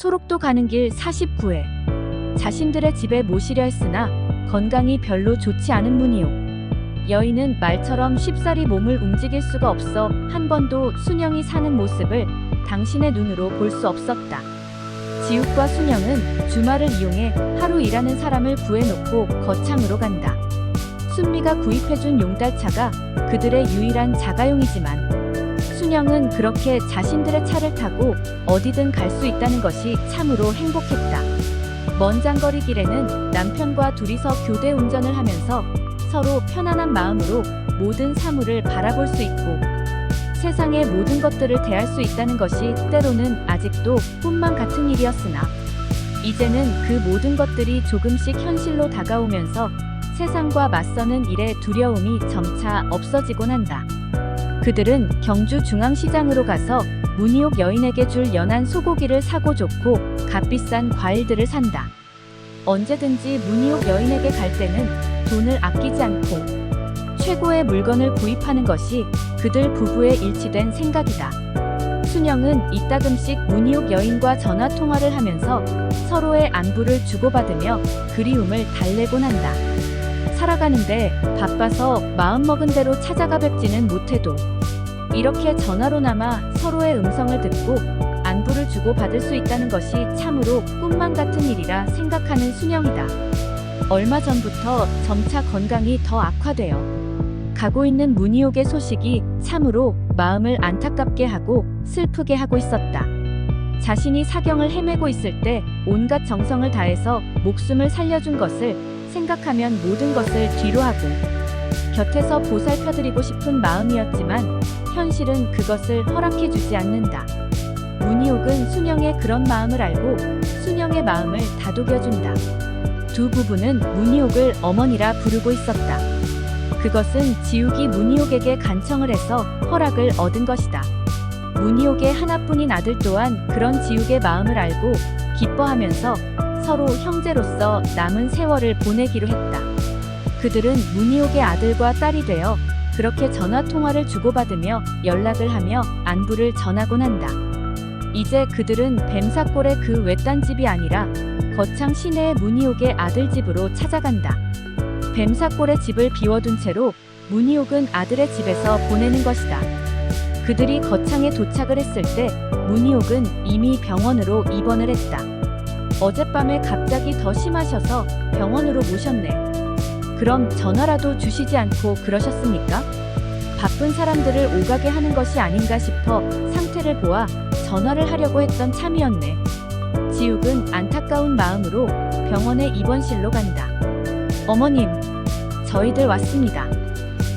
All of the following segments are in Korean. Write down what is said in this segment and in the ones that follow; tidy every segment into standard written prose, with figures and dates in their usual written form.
소록도 가는 길 49회. 자신들의 집에 모시려 했으나 건강이 별로 좋지 않은 문희옥. 여인은 말처럼 쉽사리 몸을 움직일 수가 없어 한 번도 순영이 사는 모습을 당신의 눈으로 볼 수 없었다. 지욱과 순영은 주말을 이용해 하루 일하는 사람을 구해놓고 거창으로 간다. 순미가 구입해준 용달차가 그들의 유일한 자가용이지만 순영은 그렇게 자신들의 차를 타고 어디든 갈 수 있다는 것이 참으로 행복했다. 먼 장거리 길에는 남편과 둘이서 교대 운전을 하면서 서로 편안한 마음으로 모든 사물을 바라볼 수 있고 세상의 모든 것들을 대할 수 있다는 것이 때로는 아직도 꿈만 같은 일이었으나 이제는 그 모든 것들이 조금씩 현실로 다가오면서 세상과 맞서는 일의 두려움이 점차 없어지곤 한다. 그들은 경주 중앙시장으로 가서 문희옥 여인에게 줄 연한 소고기를 사고 좋고 값비싼 과일들을 산다. 언제든지 문희옥 여인에게 갈 때는 돈을 아끼지 않고 최고의 물건을 구입하는 것이 그들 부부의 일치된 생각이다. 순영은 이따금씩 문희옥 여인과 전화통화를 하면서 서로의 안부를 주고받으며 그리움을 달래곤 한다. 살아가는데 바빠서 마음먹은 대로 찾아가 뵙지는 못해도 이렇게 전화로나마 서로의 음성을 듣고 안부를 주고받을 수 있다는 것이 참으로 꿈만 같은 일이라 생각하는 순영이다. 얼마 전부터 점차 건강이 더 악화되어 가고 있는 문희옥의 소식이 참으로 마음을 안타깝게 하고 슬프게 하고 있었다. 자신이 사경을 헤매고 있을 때 온갖 정성을 다해서 목숨을 살려준 것을 생각하면 모든 것을 뒤로하고 곁에서 보살펴드리고 싶은 마음이었지만 현실은 그것을 허락해주지 않는다. 문희옥은 순영의 그런 마음을 알고 순영의 마음을 다독여준다. 두 부부는 문희옥을 어머니라 부르고 있었다. 그것은 지욱이 문희옥에게 간청을 해서 허락을 얻은 것이다. 문희옥의 하나뿐인 아들 또한 그런 지욱의 마음을 알고 기뻐하면서 서로 형제로서 남은 세월을 보내기로 했다. 그들은 문희옥의 아들과 딸이 되어 그렇게 전화통화를 주고받으며 연락을 하며 안부를 전하곤 한다. 이제 그들은 뱀사골의 그 외딴 집이 아니라 거창 시내의 문희옥의 아들 집으로 찾아간다. 뱀사골의 집을 비워둔 채로 문희옥은 아들의 집에서 보내는 것이다. 그들이 거창에 도착을 했을 때 문희옥은 이미 병원으로 입원을 했다. 어젯밤에 갑자기 더 심하셔서 병원으로 모셨네. 그럼 전화라도 주시지 않고 그러셨습니까? 바쁜 사람들을 오가게 하는 것이 아닌가 싶어 상태를 보아 전화를 하려고 했던 참이었네. 지욱은 안타까운 마음으로 병원의 입원실로 간다. 어머님, 저희들 왔습니다.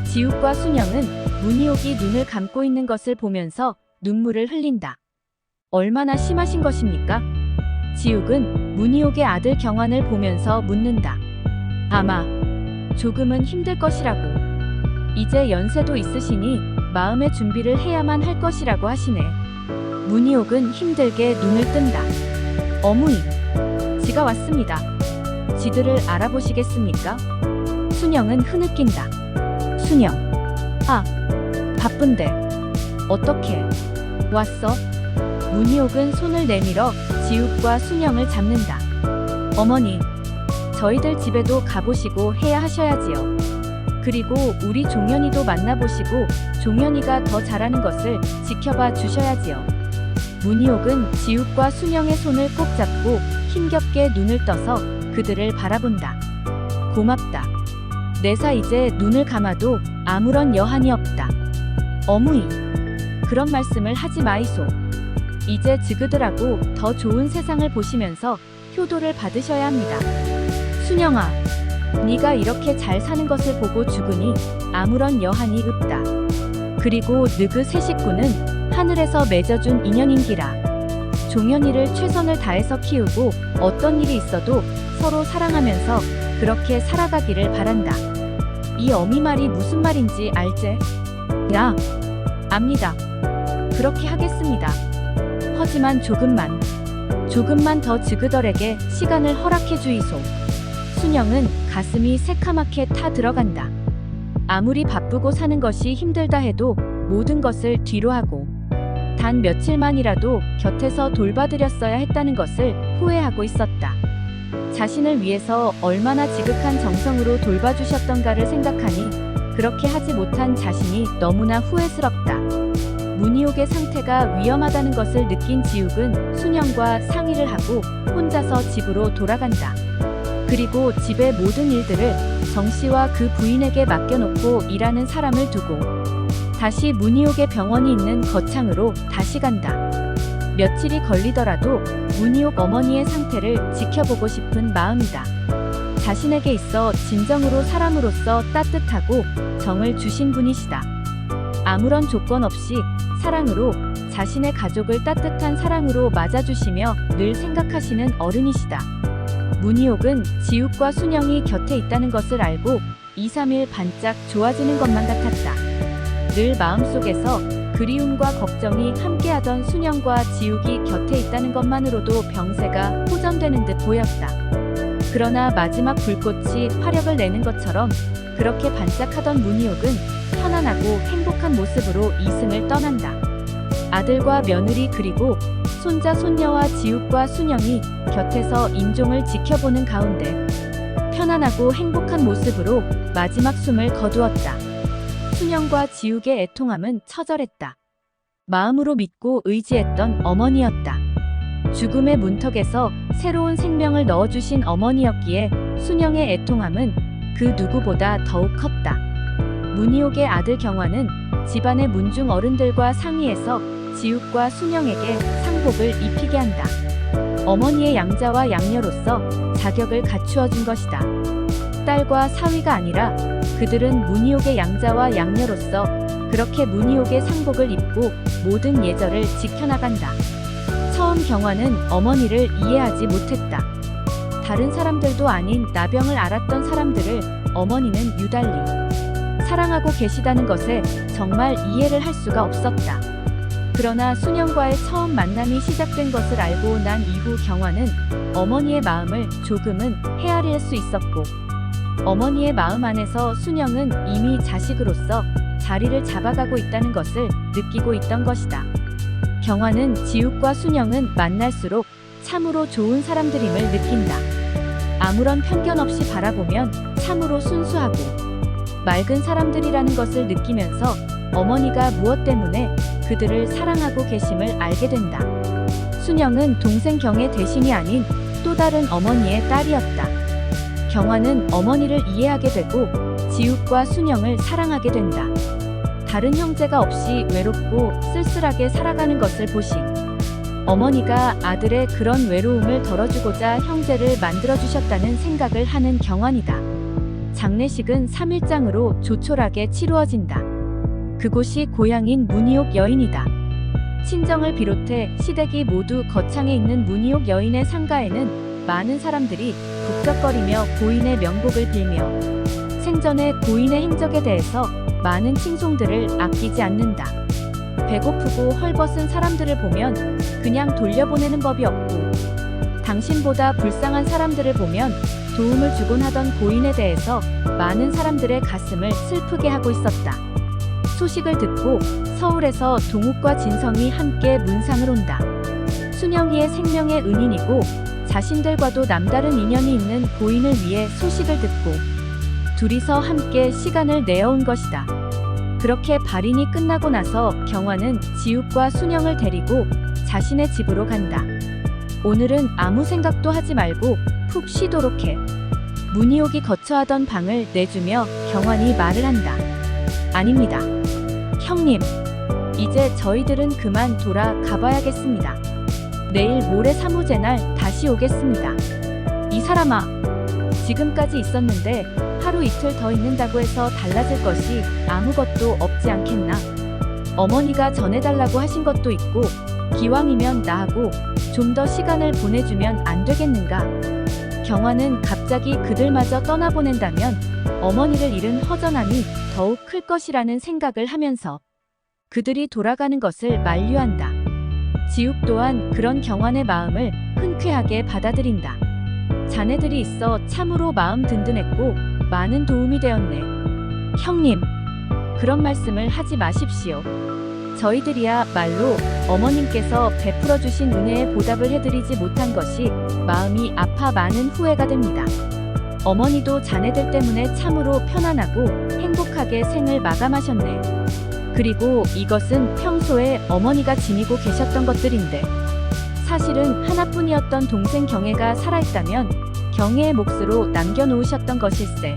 지욱과 순영은 문희옥이 눈을 감고 있는 것을 보면서 눈물을 흘린다. 얼마나 심하신 것입니까? 지욱은 문희옥의 아들 경환을 보면서 묻는다. 아마 조금은 힘들 것이라고. 이제 연세도 있으시니 마음의 준비를 해야만 할 것이라고 하시네. 문희옥은 힘들게 눈을 뜬다. 어머니, 지가 왔습니다. 지들을 알아보시겠습니까? 순영은 흐느낀다. 순영, 아, 바쁜데 어떻게 왔어? 문희옥은 손을 내밀어 지욱과 순영을 잡는다. 어머니, 저희들 집에도 가보시고 해야 하셔야지요. 그리고 우리 종현이도 만나보시고 종현이가 더 잘하는 것을 지켜봐 주셔야지요. 문희옥은 지욱과 순영의 손을 꼭 잡고 힘겹게 눈을 떠서 그들을 바라본다. 고맙다. 내사 이제 눈을 감아도 아무런 여한이 없다. 어무이, 그런 말씀을 하지 마이소. 이제 지그들하고 더 좋은 세상을 보시면서 효도를 받으셔야 합니다. 순영아, 네가 이렇게 잘 사는 것을 보고 죽으니 아무런 여한이 없다. 그리고 너그 세 식구는 하늘에서 맺어준 인연인기라. 종현이를 최선을 다해서 키우고 어떤 일이 있어도 서로 사랑하면서 그렇게 살아가기를 바란다. 이 어미 말이 무슨 말인지 알제? 야, 압니다. 그렇게 하겠습니다. 하지만 조금만 더 지그덜에게 시간을 허락해 주이소. 순영은 가슴이 새카맣게 타 들어간다. 아무리 바쁘고 사는 것이 힘들다 해도 모든 것을 뒤로하고 단 며칠만이라도 곁에서 돌봐드렸어야 했다는 것을 후회하고 있었다. 자신을 위해서 얼마나 지극한 정성으로 돌봐주셨던가를 생각하니 그렇게 하지 못한 자신이 너무나 후회스럽다. 문희옥의 상태가 위험하다는 것을 느낀 지욱은 순영과 상의를 하고 혼자서 집으로 돌아간다. 그리고 집의 모든 일들을 정씨와 그 부인에게 맡겨놓고 일하는 사람을 두고 다시 문희옥의 병원이 있는 거창으로 다시 간다. 며칠이 걸리더라도 문희옥 어머니의 상태를 지켜보고 싶은 마음이다. 자신에게 있어 진정으로 사람으로서 따뜻하고 정을 주신 분이시다. 아무런 조건 없이 사랑으로 자신의 가족을 따뜻한 사랑으로 맞아주시며 늘 생각하시는 어른이시다. 문희옥은 지욱과 순영이 곁에 있다는 것을 알고 2, 3일 반짝 좋아지는 것만 같았다. 늘 마음속에서 그리움과 걱정이 함께하던 순영과 지욱이 곁에 있다는 것만으로도 병세가 호전되는 듯 보였다. 그러나 마지막 불꽃이 화력을 내는 것처럼 그렇게 반짝하던 문희옥은 편안하고 행복한 모습으로 이승을 떠난다. 아들과 며느리 그리고 손자 손녀와 지욱과 순영이 곁에서 임종을 지켜보는 가운데 편안하고 행복한 모습으로 마지막 숨을 거두었다. 순영과 지욱의 애통함은 처절했다. 마음으로 믿고 의지했던 어머니였다. 죽음의 문턱에서 새로운 생명을 넣어주신 어머니였기에 순영의 애통함은 그 누구보다 더욱 컸다. 문희옥의 아들 경화는 집안의 문중 어른들과 상의해서 지욱과 순영에게 상복을 입히게 한다. 어머니의 양자와 양녀로서 자격을 갖추어 준 것이다. 딸과 사위가 아니라 그들은 문희옥의 양자와 양녀로서 그렇게 문희옥의 상복을 입고 모든 예절을 지켜나간다. 처음 경화는 어머니를 이해하지 못했다. 다른 사람들도 아닌 나병을 앓았던 사람들을 어머니는 유달리 사랑하고 계시다는 것에 정말 이해를 할 수가 없었다. 그러나 순영과의 처음 만남이 시작된 것을 알고 난 이후 경화는 어머니의 마음을 조금은 헤아릴 수 있었고 어머니의 마음 안에서 순영은 이미 자식으로서 자리를 잡아가고 있다는 것을 느끼고 있던 것이다. 경화는 지욱과 순영은 만날수록 참으로 좋은 사람들임을 느낀다. 아무런 편견 없이 바라보면 참으로 순수하고 맑은 사람들이라는 것을 느끼면서 어머니가 무엇 때문에 그들을 사랑하고 계심을 알게 된다. 순영은 동생 경의 대신이 아닌 또 다른 어머니의 딸이었다. 경화는 어머니를 이해하게 되고 지욱과 순영을 사랑하게 된다. 다른 형제가 없이 외롭고 쓸쓸하게 살아가는 것을 보신 어머니가 아들의 그런 외로움을 덜어주고자 형제를 만들어주셨다는 생각을 하는 경환이다. 장례식은 3일장으로 조촐하게 치루어진다. 그곳이 고향인 문희옥 여인이다. 친정을 비롯해 시댁이 모두 거창에 있는 문희옥 여인의 상가에는 많은 사람들이 북적거리며 고인의 명복을 빌며 생전의 고인의 행적에 대해서 많은 칭송들을 아끼지 않는다. 배고프고 헐벗은 사람들을 보면 그냥 돌려보내는 법이 없고 당신보다 불쌍한 사람들을 보면 도움을 주곤 하던 고인에 대해서 많은 사람들의 가슴을 슬프게 하고 있었다. 소식을 듣고 서울에서 동욱과 진성이 함께 문상을 온다. 순영이의 생명의 은인이고 자신들과도 남다른 인연이 있는 고인을 위해 소식을 듣고 둘이서 함께 시간을 내어온 것이다. 그렇게 발인이 끝나고 나서 경화는 지욱과 순영을 데리고 자신의 집으로 간다. 오늘은 아무 생각도 하지 말고 푹 쉬도록 해. 문희옥이 거처하던 방을 내주며 경환이 말을 한다. 아닙니다. 형님, 이제 저희들은 그만 돌아가봐야겠습니다. 내일 모레 사무제 날 다시 오겠습니다. 이 사람아, 지금까지 있었는데 하루 이틀 더 있는다고 해서 달라질 것이 아무것도 없지 않겠나? 어머니가 전해달라고 하신 것도 있고 기왕이면 나하고 좀 더 시간을 보내주면 안 되겠는가? 경화는 갑자기 그들마저 떠나보낸다면 어머니를 잃은 허전함이 더욱 클 것이라는 생각을 하면서 그들이 돌아가는 것을 만류한다. 지욱 또한 그런 경환의 마음을 흔쾌하게 받아들인다. 자네들이 있어 참으로 마음 든든했고 많은 도움이 되었네. 형님, 그런 말씀을 하지 마십시오. 저희들이야 말로 어머님께서 베풀어 주신 은혜에 보답을 해드리지 못한 것이 마음이 아파 많은 후회가 됩니다. 어머니도 자네들 때문에 참으로 편안하고 행복하게 생을 마감하셨네. 그리고 이것은 평소에 어머니가 지니고 계셨던 것들인데 사실은 하나뿐이었던 동생 경애가 살아있다면 경애의 몫으로 남겨놓으셨던 것일세.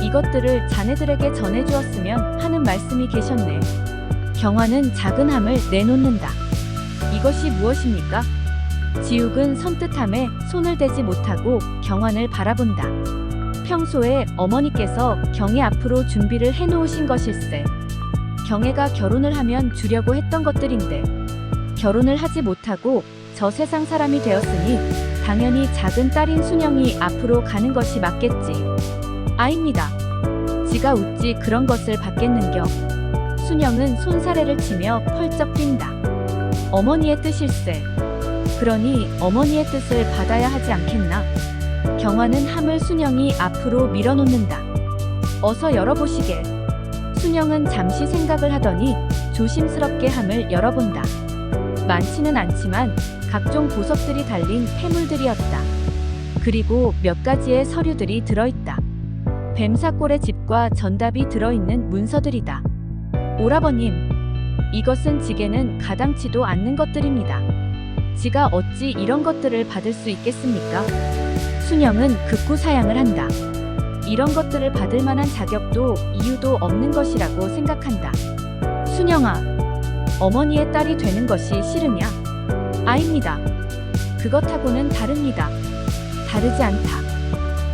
이것들을 자네들에게 전해주었으면 하는 말씀이 계셨네. 경화는 작은 함을 내놓는다. 이것이 무엇입니까? 지욱은 선뜻함에 손을 대지 못하고 경환을 바라본다. 평소에 어머니께서 경애 앞으로 준비를 해놓으신 것일세. 경애가 결혼을 하면 주려고 했던 것들인데 결혼을 하지 못하고 저 세상 사람이 되었으니 당연히 작은 딸인 순영이 앞으로 가는 것이 맞겠지. 아입니다. 지가 어찌 그런 것을 받겠는겨. 순영은 손사래를 치며 펄쩍 뛴다. 어머니의 뜻일세. 그러니 어머니의 뜻을 받아야 하지 않겠나. 경화는 함을 순영이 앞으로 밀어놓는다. 어서 열어보시게. 순영은 잠시 생각을 하더니 조심스럽게 함을 열어본다. 많지는 않지만 각종 보석들이 달린 패물들이었다. 그리고 몇 가지의 서류들이 들어있다. 뱀사골의 집과 전답이 들어있는 문서들이다. 오라버님, 이것은 지게는 가당치도 않는 것들입니다. 지가 어찌 이런 것들을 받을 수 있겠습니까? 순영은 극구 사양을 한다. 이런 것들을 받을 만한 자격도 이유도 없는 것이라고 생각한다. 순영아, 어머니의 딸이 되는 것이 싫으냐? 아닙니다. 그것하고는 다릅니다. 다르지 않다.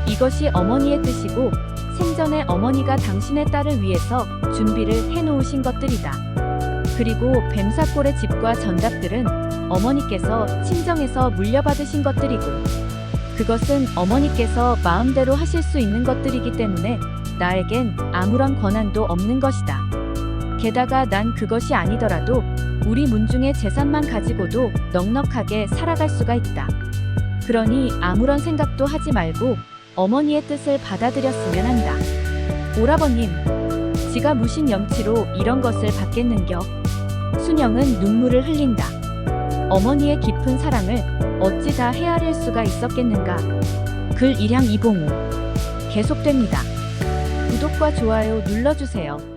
이것이 어머니의 뜻이고 생전에 어머니가 당신의 딸을 위해서 준비를 해놓으신 것들이다. 그리고 뱀사골의 집과 전답들은 어머니께서 친정에서 물려받으신 것들이고 그것은 어머니께서 마음대로 하실 수 있는 것들이기 때문에 나에겐 아무런 권한도 없는 것이다. 게다가 난 그것이 아니더라도 우리 문중의 재산만 가지고도 넉넉하게 살아갈 수가 있다. 그러니 아무런 생각도 하지 말고 어머니의 뜻을 받아들였으면 한다. 오라버님, 지가 무슨 염치로 이런 것을 받겠는겨. 순영은 눈물을 흘린다. 어머니의 깊은 사랑을 어찌 다 헤아릴 수가 있었겠는가. 글 일향 이봉우. 계속됩니다. 구독과 좋아요 눌러주세요.